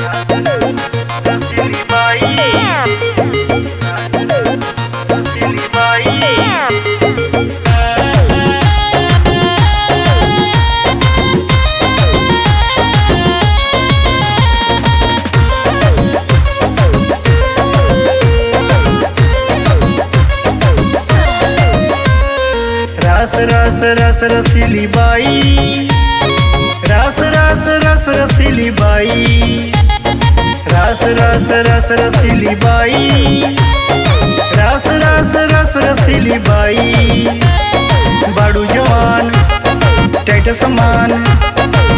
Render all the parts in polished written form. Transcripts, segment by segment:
रसीली बाई, रसीली बाई। रस रस रस रसीली बाई, रस रस रस रसीली बाई, रस रस रस रसीली बाई, रस रस रस रसीली बाई। बाड़ू जवान टाइट समान,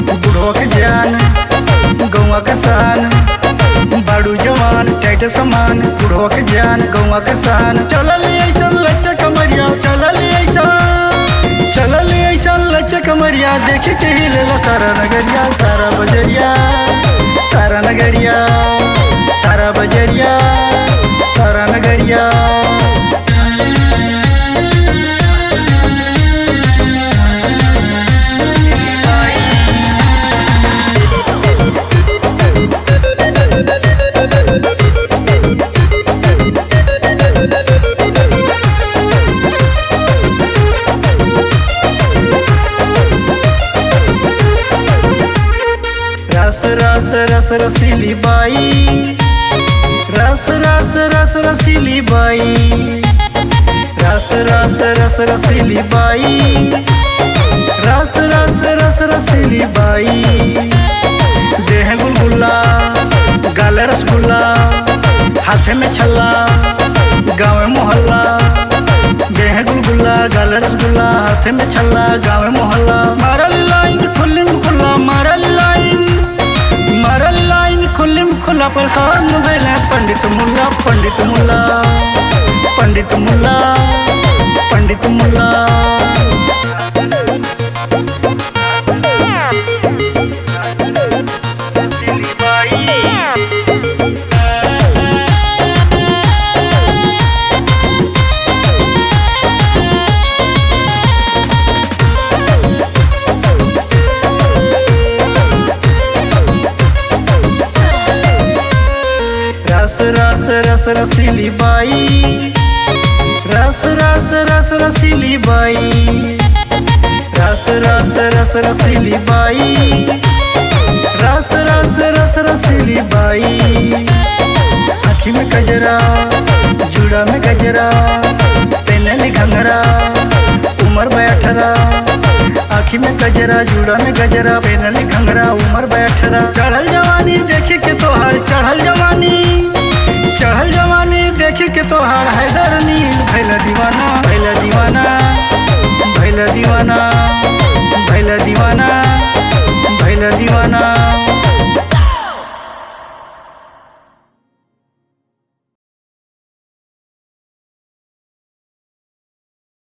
बूढ़ो के जान गौवा के शान। बाड़ू जवान टाइट समान, बूढ़ो के जान गौवा के शान। चलल ऐसन लच्चा कमरिया, चलल ऐसा लच्चा कमरिया, देख के हिलेला सारा नगरिया, सारा बजरिया, सारा नगरिया, सारा बजरिया, सारा नगरिया। रस रस रस रसीली बाई, रस रस रस रसीली बाई, रस रस रस रसीली बाई, रस रस रस रसीली बाई। देह गुलगुला गाल रसगुल्ला, हाथ में छल्ला गाँव मोहल्ला। देह गुलगुला गाल रसगुल्ला, हाथ में छल्ला गाँव मोहल्ला। मारल लाइन खुल्लिम खुल्ला, मारल लाइन, मारल लाइन खुल्लिम खुल्ला। परेशान भैले पंडित मुल्ला, पंडित मुल्ला, पंडित मुल्ला, पंडित मुल्ला। रसीली बाई, रस रस रस रसीली बाई, रस रस रस रसीली बाई, रस रस रस रसीली बाई, रस रस रस रसीली बाई। आँखी में गजरा, जुड़ा में गजरा, पहनली घंघरा, उम्र 18। आँखी में गजरा, जुड़ा में गजरा, पहनली घंघरा, उम्र 18। चढ़ल जवानी देखी के तोहार, चढ़ल जवानी, चढ़ल जवानी देखी के तोहार हैदर नील। भैला दीवाना, भैला दीवाना, भैला दीवाना, भैला दीवाना।